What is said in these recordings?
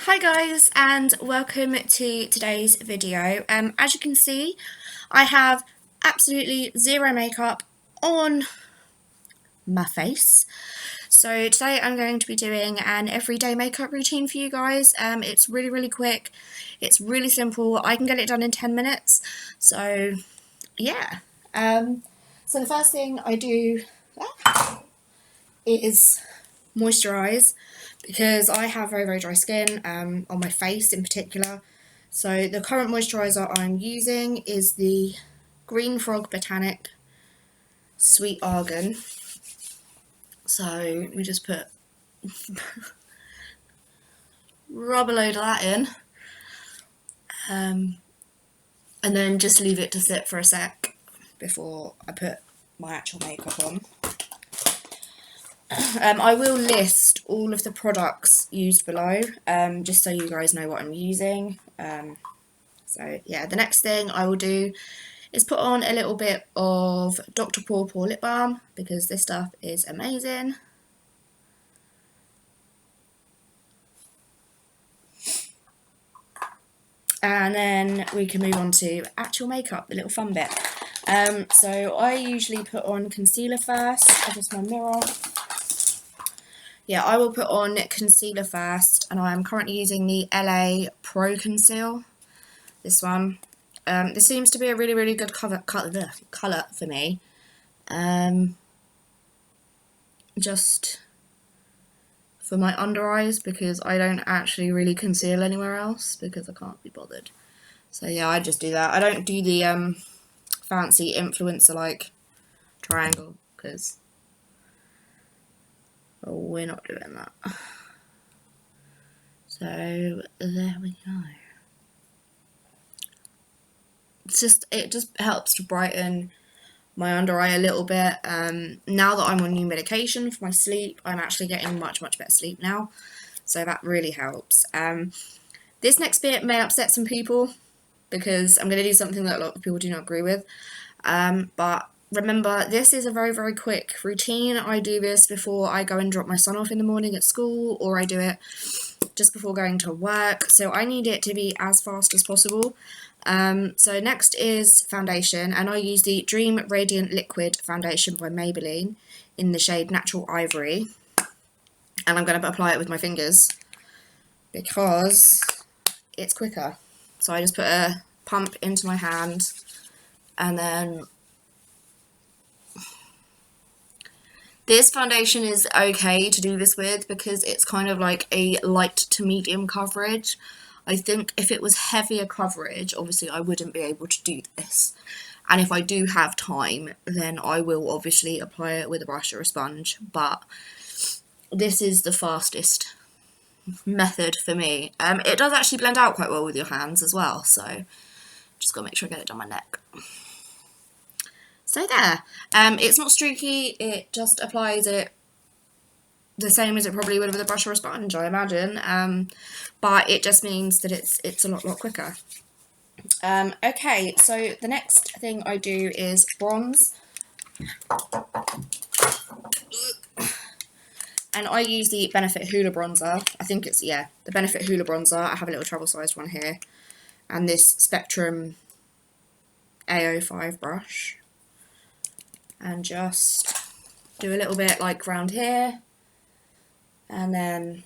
Hi guys, and welcome to today's video. As you can see, I have absolutely zero makeup on my face. So today I'm going to be doing an everyday makeup routine for you guys. It's really quick, it's really simple, I can get it done in 10 minutes. So yeah, so the first thing I do is moisturise, because I have very dry skin on my face in particular. So the current moisturiser I'm using is the Greenfrog Botanic Sweet Argan. So we just rub a load of that in, and then just leave it to sit for a sec before I put my actual makeup on. I will list all of the products used below, just so you guys know what I'm using. So yeah, the next thing I will do is put on a little bit of Dr. Pawpaw Lip Balm, because this stuff is amazing. And then we can move on to actual makeup, the little fun bit. So I usually put on concealer first. Just my mirror. Yeah, I will put on concealer first, and I am currently using the LA Pro Conceal. This one. This seems to be a really good colour for me. Just for my under eyes, because I don't actually really conceal anywhere else because I can't be bothered. So yeah, I just do that. I don't do the fancy influencer like triangle, because we're not doing that. So there we go. It just helps to brighten my under eye a little bit. Now that I'm on new medication for my sleep, I'm actually getting much better sleep now, so that really helps. This next bit may upset some people, because I'm going to do something that a lot of people do not agree with, but remember, this is a very quick routine. I do this before I go and drop my son off in the morning at school, or I do it just before going to work, so I need it to be as fast as possible. So next is foundation, and I use the Dream Radiant Liquid Foundation by Maybelline in the shade Natural Ivory, and I'm going to apply it with my fingers because it's quicker. So I just put a pump into my hand, and then this foundation is okay to do this with because it's kind of like a light to medium coverage. I think if it was heavier coverage, obviously I wouldn't be able to do this. And if I do have time, then I will obviously apply it with a brush or a sponge. But this is the fastest method for me. It does actually blend out quite well with your hands as well. So just got to make sure I get it down my neck. So there. It's not streaky. It just applies it the same as it probably would with a brush or a sponge, I imagine, but it just means that it's a lot quicker. Okay, so the next thing I do is bronze, and I use the Benefit Hoola bronzer. I think it's, yeah, the Benefit Hoola bronzer. I have a little travel sized one here, and this Spectrum A05 brush, and just do a little bit like around here. And then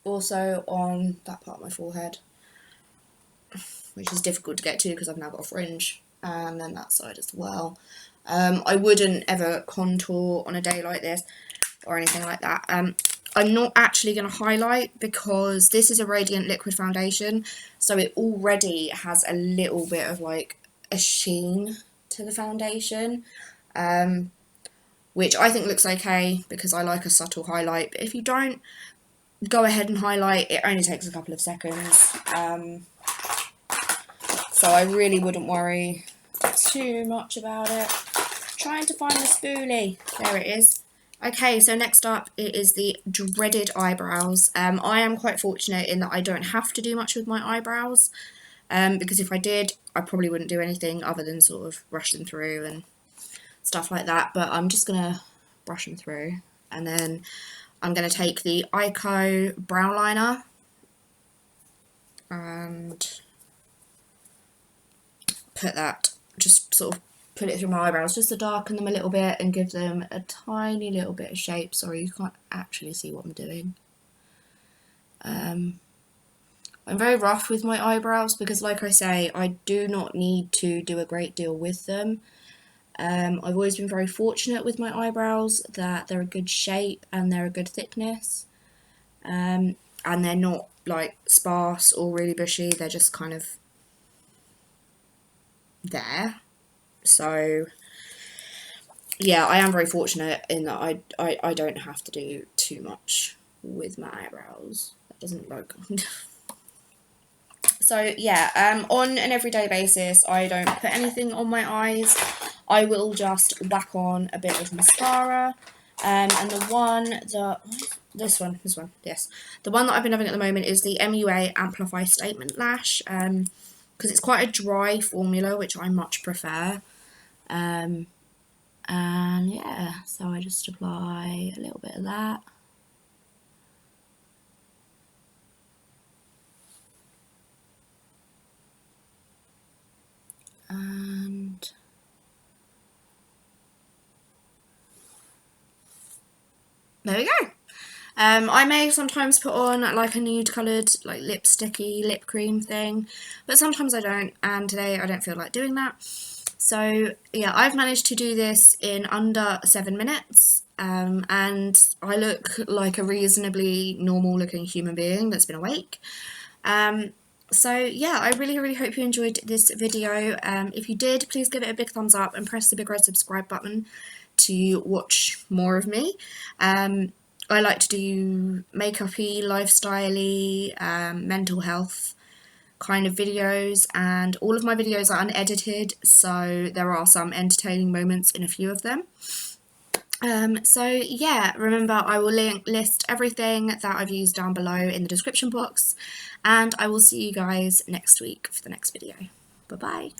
also on that part of my forehead, which is difficult to get to because I've now got a fringe, and then that side as well. I wouldn't ever contour on a day like this or anything like that. I'm not actually going to highlight because this is a Radiant Liquid Foundation, so it already has a little bit of like a sheen to the foundation. Which I think looks okay because I like a subtle highlight. But if you don't, go ahead and highlight. It only takes a couple of seconds. So I really wouldn't worry too much about it. Trying to find the spoolie. There it is. Okay, so next up it is the dreaded eyebrows. I am quite fortunate in that I don't have to do much with my eyebrows. Because if I did, I probably wouldn't do anything other than sort of brush them through and stuff like that, but I'm just gonna brush them through, and then I'm gonna take the Eyeko brow liner, and put that, just sort of put it through my eyebrows just to darken them a little bit and give them a tiny little bit of shape. Sorry, you can't actually see what I'm doing. I'm very rough with my eyebrows because, like I say, I do not need to do a great deal with them. I've always been very fortunate with my eyebrows that they're a good shape and they're a good thickness, and they're not like sparse or really bushy, they're just kind of there. So yeah, I am very fortunate in that I don't have to do too much with my eyebrows. That doesn't look good. So yeah, on an everyday basis, I don't put anything on my eyes. I will just whack on a bit of mascara. And this one, yes. The one that I've been having at the moment is the MUA Amplify Statement Lash, because it's quite a dry formula, which I much prefer. And yeah, so I just apply a little bit of that. And there we go. I may sometimes put on like a nude coloured like lipsticky lip cream thing, but sometimes I don't, and today I don't feel like doing that. So yeah, I've managed to do this in under 7 minutes, and I look like a reasonably normal looking human being that's been awake. So yeah, I really hope you enjoyed this video. If you did, please give it a big thumbs up and press the big red subscribe button to watch more of me. I like to do makeup-y, lifestyle-y, mental health kind of videos, and all of my videos are unedited, so there are some entertaining moments in a few of them. So yeah, remember, I will list everything that I've used down below in the description box, and I will see you guys next week for the next video. Bye bye.